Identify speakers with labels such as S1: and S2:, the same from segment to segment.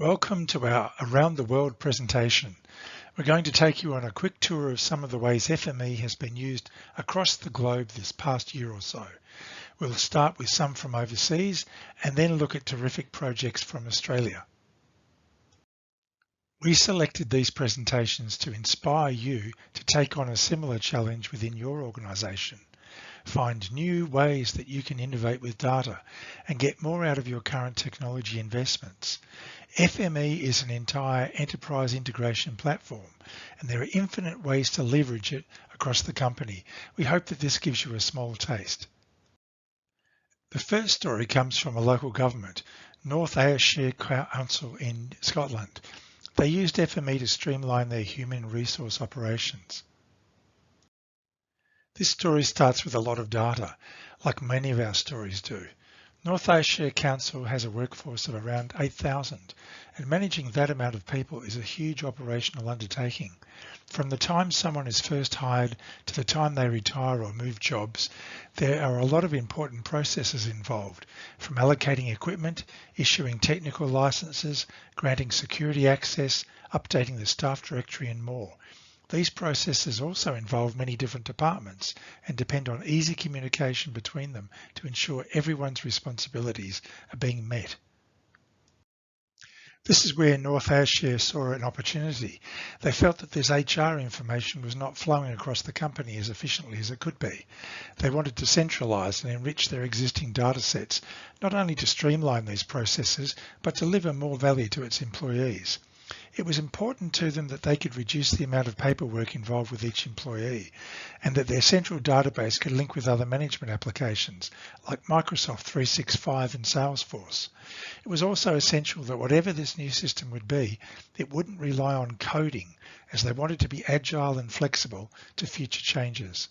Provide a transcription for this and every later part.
S1: Welcome to our Around the World presentation. We're going to take you on a quick tour of some of the ways FME has been used across the globe this past year or so. We'll start with some from overseas and then look at terrific projects from Australia. We selected these presentations to inspire you to take on a similar challenge within your organisation. Find new ways that you can innovate with data and get more out of your current technology investments. FME is an entire enterprise integration platform, and there are infinite ways to leverage it across the company. We hope that this gives you a small taste. The first story comes from a local government, North Ayrshire Council in Scotland. They used FME to streamline their human resource operations. This story starts with a lot of data, like many of our stories do. North Ayrshire Council has a workforce of around 8,000, and managing that amount of people is a huge operational undertaking. From the time someone is first hired to the time they retire or move jobs, there are a lot of important processes involved, from allocating equipment, issuing technical licenses, granting security access, updating the staff directory and more. These processes also involve many different departments and depend on easy communication between them to ensure everyone's responsibilities are being met. This is where North Ayrshire saw an opportunity. They felt that this HR information was not flowing across the company as efficiently as it could be. They wanted to centralise and enrich their existing data sets, not only to streamline these processes, but deliver more value to its employees. It was important to them that they could reduce the amount of paperwork involved with each employee and that their central database could link with other management applications like Microsoft 365 and Salesforce. It was also essential that whatever this new system would be, it wouldn't rely on coding, as they wanted to be agile and flexible to future changes.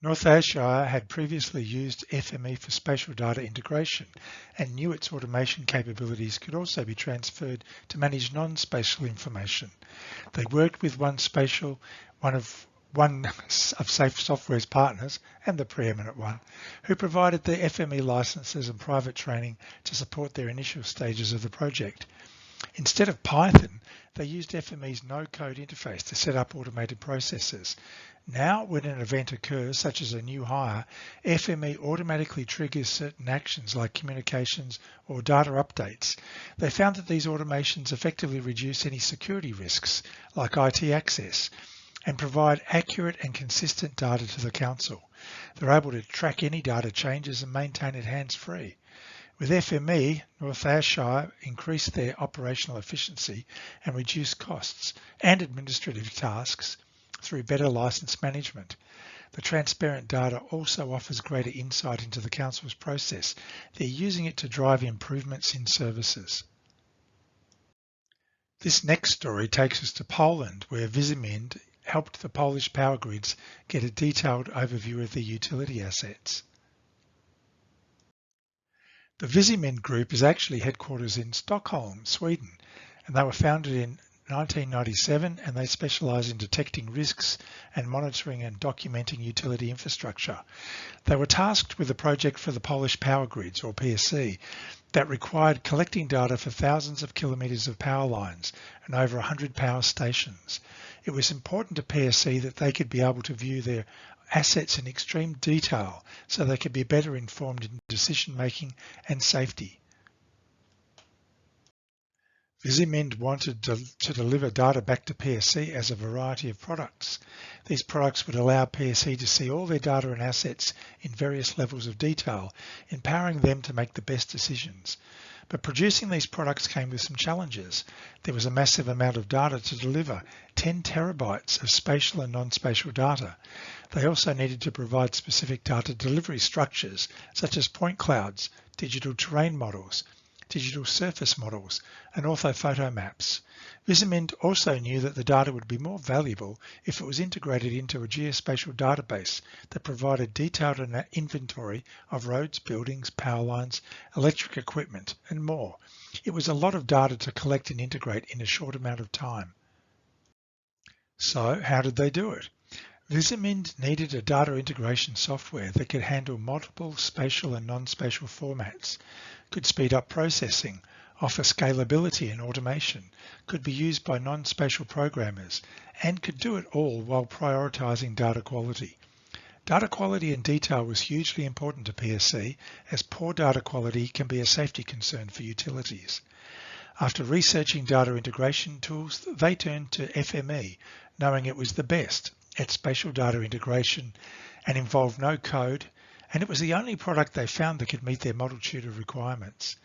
S1: North Ayrshire had previously used FME for spatial data integration and knew its automation capabilities could also be transferred to manage non-spatial information. They worked with 1Spatial, one of Safe Software's partners and the preeminent one, who provided the FME licenses and private training to support their initial stages of the project. Instead of Python, they used FME's no-code interface to set up automated processes. Now, when an event occurs, such as a new hire, FME automatically triggers certain actions like communications or data updates. They found that these automations effectively reduce any security risks, like IT access, and provide accurate and consistent data to the council. They're able to track any data changes and maintain it hands-free. With FME, North Ayrshire increased their operational efficiency and reduced costs and administrative tasks through better license management. The transparent data also offers greater insight into the council's process. They're using it to drive improvements in services. This next story takes us to Poland, where Visimind helped the Polish power grids get a detailed overview of their utility assets. The Visimind Group is actually headquarters in Stockholm, Sweden, and they were founded in 1997, and they specialise in detecting risks and monitoring and documenting utility infrastructure. They were tasked with a project for the Polish power grids, or PSC, that required collecting data for thousands of kilometres of power lines and over 100 power stations. It was important to PSC that they could be able to view their assets in extreme detail so they could be better informed in decision making and safety. Visimind wanted to deliver data back to PSC as a variety of products. These products would allow PSC to see all their data and assets in various levels of detail, empowering them to make the best decisions. But producing these products came with some challenges. There was a massive amount of data to deliver, 10 terabytes of spatial and non-spatial data. They also needed to provide specific data delivery structures, such as point clouds, digital terrain models, digital surface models, and orthophoto maps. Visimind also knew that the data would be more valuable if it was integrated into a geospatial database that provided detailed inventory of roads, buildings, power lines, electric equipment, and more. It was a lot of data to collect and integrate in a short amount of time. So, how did they do it? Visimind needed a data integration software that could handle multiple spatial and non-spatial formats, could speed up processing, offer scalability and automation, could be used by non-spatial programmers, and could do it all while prioritizing data quality. Data quality and detail was hugely important to PSC, as poor data quality can be a safety concern for utilities. After researching data integration tools, they turned to FME, knowing it was the best at spatial data integration and involved no code, and it was the only product they found that could meet their multitude of requirements.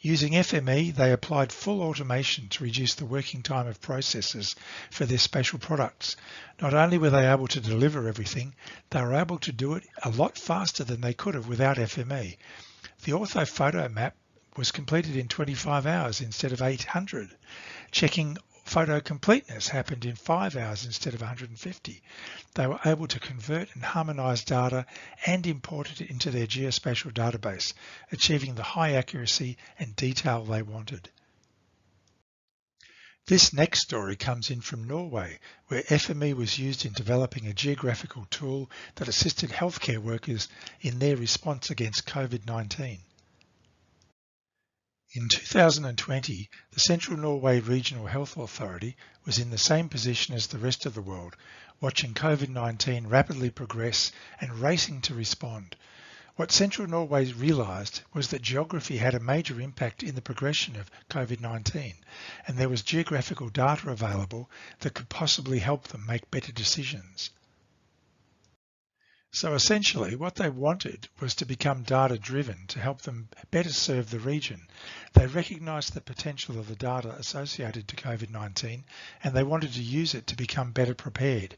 S1: Using FME, they applied full automation to reduce the working time of processors for their spatial products. Not only were they able to deliver everything, they were able to do it a lot faster than they could have without FME. The orthophoto map was completed in 25 hours instead of 800. Checking photo completeness happened in 5 hours instead of 150. They were able to convert and harmonize data and import it into their geospatial database, achieving the high accuracy and detail they wanted. This next story comes in from Norway, where FME was used in developing a geographical tool that assisted healthcare workers in their response against COVID-19. In 2020, the Central Norway Regional Health Authority was in the same position as the rest of the world, watching COVID-19 rapidly progress and racing to respond. What Central Norway realised was that geography had a major impact in the progression of COVID-19, and there was geographical data available that could possibly help them make better decisions. So essentially, what they wanted was to become data-driven to help them better serve the region. They recognised the potential of the data associated to COVID-19, and they wanted to use it to become better prepared.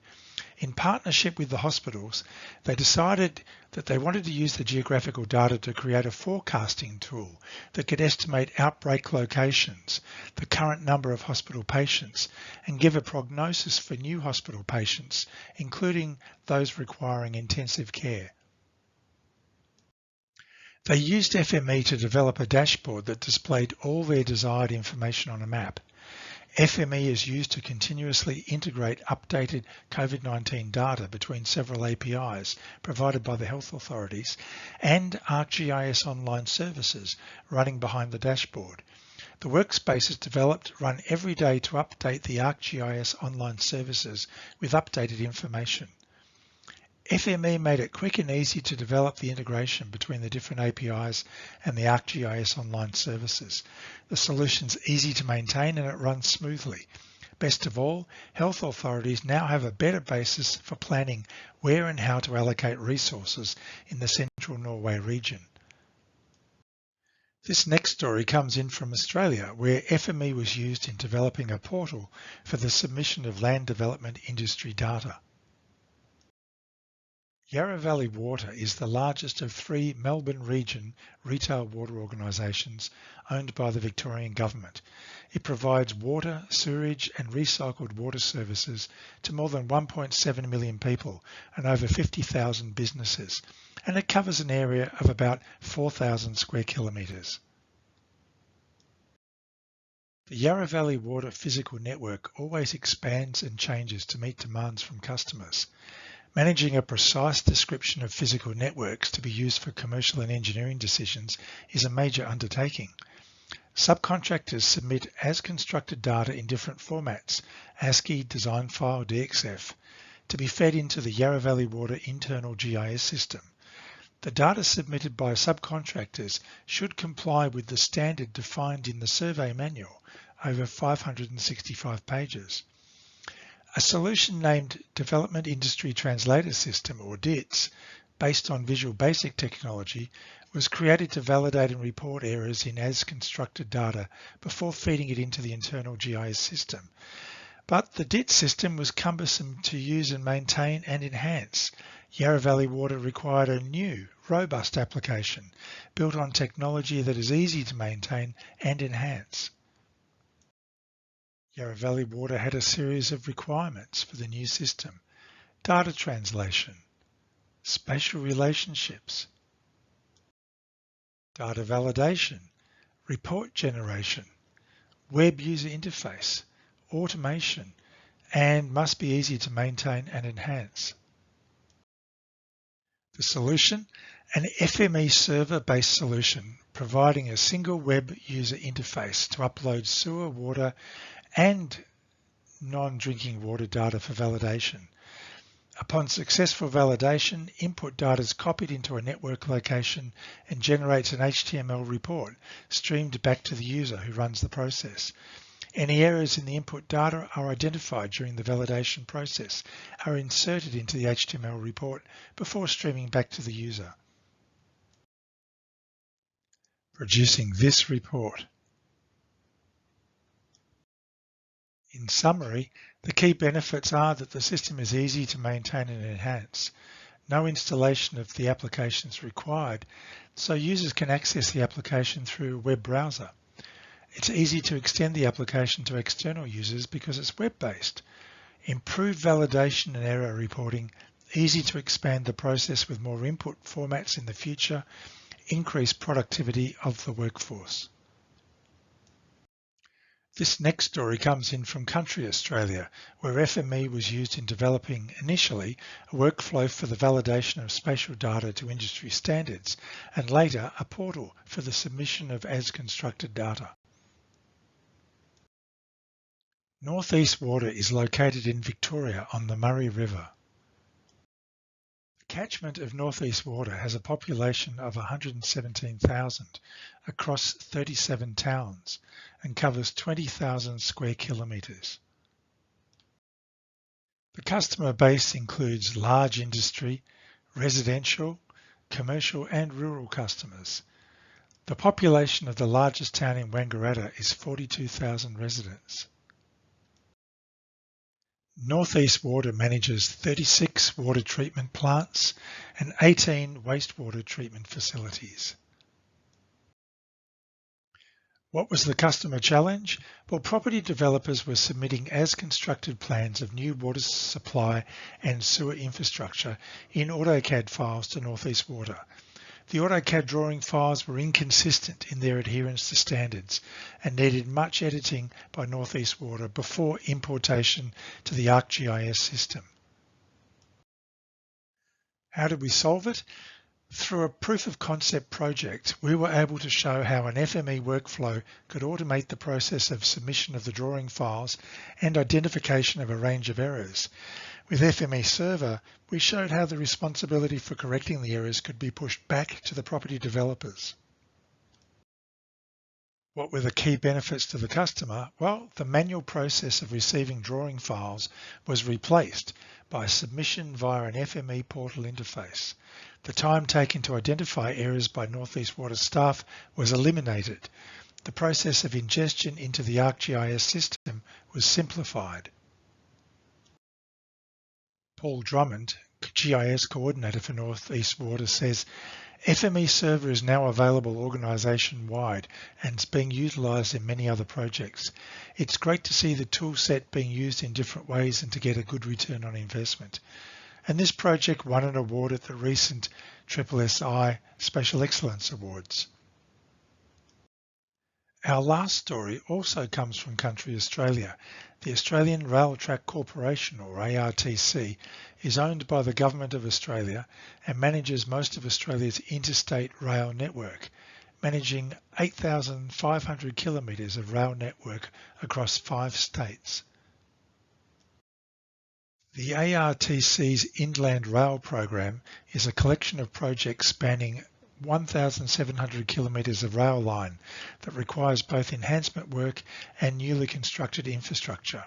S1: In partnership with the hospitals, they decided that they wanted to use the geographical data to create a forecasting tool that could estimate outbreak locations, the current number of hospital patients, and give a prognosis for new hospital patients, including those requiring intensive care. They used FME to develop a dashboard that displayed all their desired information on a map. FME is used to continuously integrate updated COVID-19 data between several APIs provided by the health authorities and ArcGIS online services running behind the dashboard. The workspaces developed run every day to update the ArcGIS online services with updated information. FME made it quick and easy to develop the integration between the different APIs and the ArcGIS online services. The solution's easy to maintain and it runs smoothly. Best of all, health authorities now have a better basis for planning where and how to allocate resources in the Central Norway region. This next story comes in from Australia, where FME was used in developing a portal for the submission of land development industry data. Yarra Valley Water is the largest of 3 Melbourne region retail water organisations owned by the Victorian Government. It provides water, sewerage and recycled water services to more than 1.7 million people and over 50,000 businesses, and it covers an area of about 4,000 square kilometres. The Yarra Valley Water physical network always expands and changes to meet demands from customers. Managing a precise description of physical networks to be used for commercial and engineering decisions is a major undertaking. Subcontractors submit as constructed data in different formats, ASCII, design file, DXF, to be fed into the Yarra Valley Water internal GIS system. The data submitted by subcontractors should comply with the standard defined in the survey manual, over 565 pages. A solution named Development Industry Translator System, or DITS, based on Visual Basic technology, was created to validate and report errors in as-constructed data before feeding it into the internal GIS system. But the DITS system was cumbersome to use and maintain and enhance. Yarra Valley Water required a new, robust application built on technology that is easy to maintain and enhance. Yarra Valley Water had a series of requirements for the new system: data translation, spatial relationships, data validation, report generation, web user interface, automation, and must be easy to maintain and enhance. The solution? An FME server-based solution providing a single web user interface to upload sewer, water and non-drinking water data for validation. Upon successful validation, input data is copied into a network location and generates an HTML report streamed back to the user who runs the process. Any errors in the input data are identified during the validation process, are inserted into the HTML report before streaming back to the user, producing this report. In summary, the key benefits are that the system is easy to maintain and enhance. No installation of the application is required, so users can access the application through a web browser. It's easy to extend the application to external users because it's web-based. Improved validation and error reporting, easy to expand the process with more input formats in the future, increased productivity of the workforce. This next story comes in from country Australia, where FME was used in developing initially a workflow for the validation of spatial data to industry standards, and later a portal for the submission of as-constructed data. North East Water is located in Victoria on the Murray River. The catchment of North East Water has a population of 117,000 across 37 towns and covers 20,000 square kilometres. The customer base includes large industry, residential, commercial and rural customers. The population of the largest town in Wangaratta is 42,000 residents. North East Water manages 36 water treatment plants and 18 wastewater treatment facilities. What was the customer challenge? Well, property developers were submitting as-constructed plans of new water supply and sewer infrastructure in AutoCAD files to North East Water. The AutoCAD drawing files were inconsistent in their adherence to standards and needed much editing by North East Water before importation to the ArcGIS system. How did we solve it? Through a proof of concept project, we were able to show how an FME workflow could automate the process of submission of the drawing files and identification of a range of errors. With FME Server, we showed how the responsibility for correcting the errors could be pushed back to the property developers. What were the key benefits to the customer? Well, the manual process of receiving drawing files was replaced by submission via an FME portal interface. The time taken to identify errors by North East Water staff was eliminated. The process of ingestion into the ArcGIS system was simplified. Paul Drummond, GIS coordinator for North East Water, says FME Server is now available organisation-wide and is being utilised in many other projects. It's great to see the tool set being used in different ways and to get a good return on investment. And this project won an award at the recent SSI Spatial Excellence Awards. Our last story also comes from country Australia. The Australian Rail Track Corporation, or ARTC, is owned by the Government of Australia and manages most of Australia's interstate rail network, managing 8,500 kilometres of rail network across 5 states. The ARTC's Inland Rail Program is a collection of projects spanning 1,700 kilometres of rail line that requires both enhancement work and newly constructed infrastructure.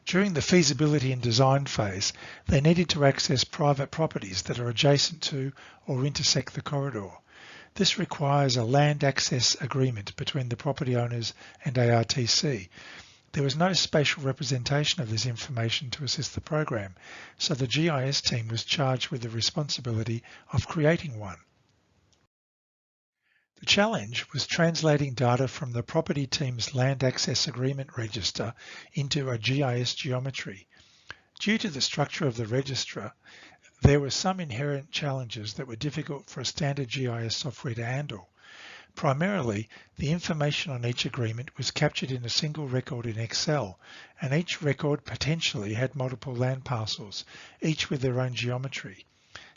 S1: During the feasibility and design phase, they needed to access private properties that are adjacent to or intersect the corridor. This requires a land access agreement between the property owners and ARTC. There was no spatial representation of this information to assist the program, so the GIS team was charged with the responsibility of creating one. The challenge was translating data from the property team's land access agreement register into a GIS geometry. Due to the structure of the register, there were some inherent challenges that were difficult for a standard GIS software to handle. Primarily, the information on each agreement was captured in a single record in Excel, and each record potentially had multiple land parcels, each with their own geometry.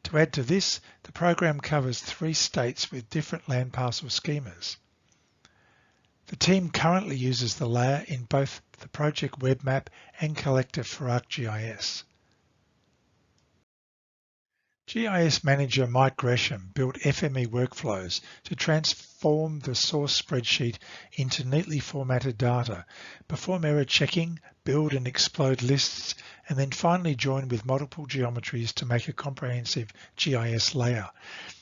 S1: To add to this, the program covers 3 states with different land parcel schemas. The team currently uses the layer in both the project web map and collector for ArcGIS. GIS manager Mike Gresham built FME workflows to transform the source spreadsheet into neatly formatted data, perform error checking, build and explode lists, and then finally join with multiple geometries to make a comprehensive GIS layer.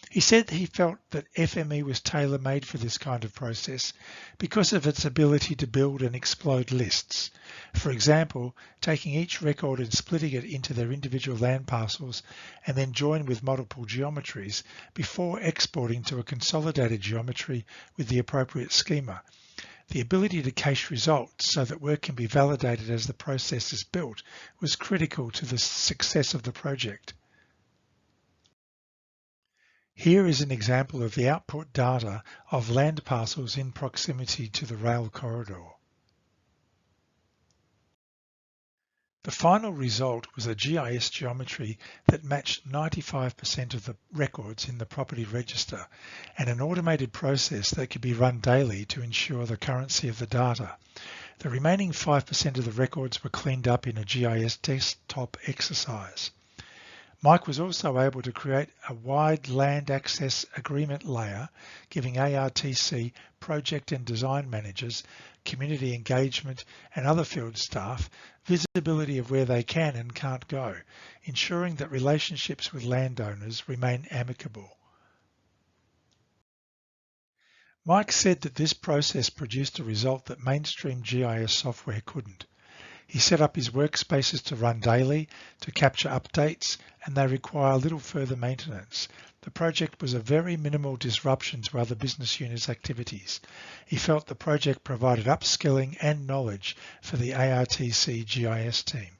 S1: He said he felt that FME was tailor-made for this kind of process because of its ability to build and explode lists. For example, taking each record and splitting it into their individual land parcels and then join with multiple geometries before exporting to a consolidated geometry with the appropriate schema. The ability to cache results so that work can be validated as the process is built was critical to the success of the project. Here is an example of the output data of land parcels in proximity to the rail corridor. The final result was a GIS geometry that matched 95% of the records in the property register and an automated process that could be run daily to ensure the currency of the data. The remaining 5% of the records were cleaned up in a GIS desktop exercise. Mike was also able to create a wide land access agreement layer, giving ARTC project and design managers, community engagement and other field staff visibility of where they can and can't go, ensuring that relationships with landowners remain amicable. Mike said that this process produced a result that mainstream GIS software couldn't. He set up his workspaces to run daily, to capture updates, and they require little further maintenance. The project was a very minimal disruption to other business units' activities. He felt the project provided upskilling and knowledge for the ARTC GIS team.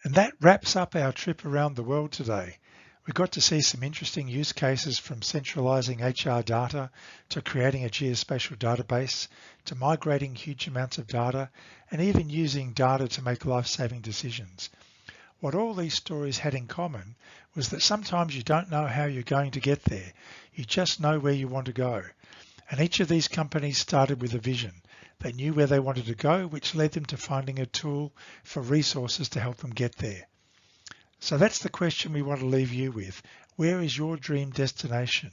S1: And that wraps up our trip around the world today. We got to see some interesting use cases from centralizing HR data to creating a geospatial database to migrating huge amounts of data and even using data to make life-saving decisions. What all these stories had in common was that sometimes you don't know how you're going to get there. You just know where you want to go. And each of these companies started with a vision. They knew where they wanted to go, which led them to finding a tool for resources to help them get there. So that's the question we want to leave you with. Where is your dream destination?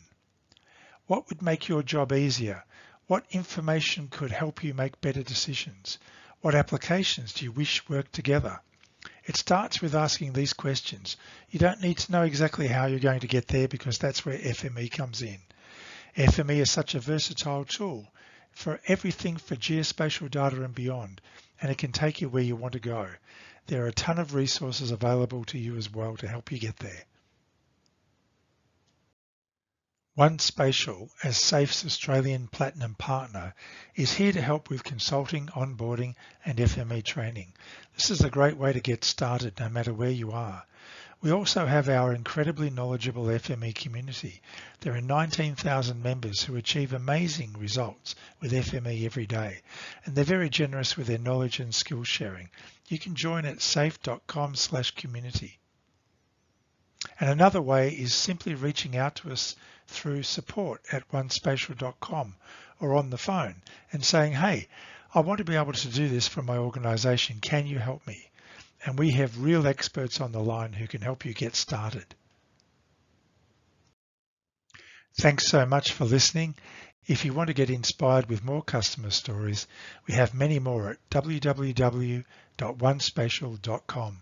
S1: What would make your job easier? What information could help you make better decisions? What applications do you wish worked together? It starts with asking these questions. You don't need to know exactly how you're going to get there because that's where FME comes in. FME is such a versatile tool for everything for geospatial data and beyond, and it can take you where you want to go. There are a ton of resources available to you as well to help you get there. 1Spatial, as SAFE's Australian Platinum Partner, is here to help with consulting, onboarding and FME training. This is a great way to get started no matter where you are. We also have our incredibly knowledgeable FME community. There are 19,000 members who achieve amazing results with FME every day, and they're very generous with their knowledge and skill sharing. You can join at safe.com/community. And another way is simply reaching out to us through support@onespatial.com or on the phone and saying, hey, I want to be able to do this for my organization. Can you help me? And we have real experts on the line who can help you get started. Thanks so much for listening. If you want to get inspired with more customer stories, we have many more at www.onespatial.com.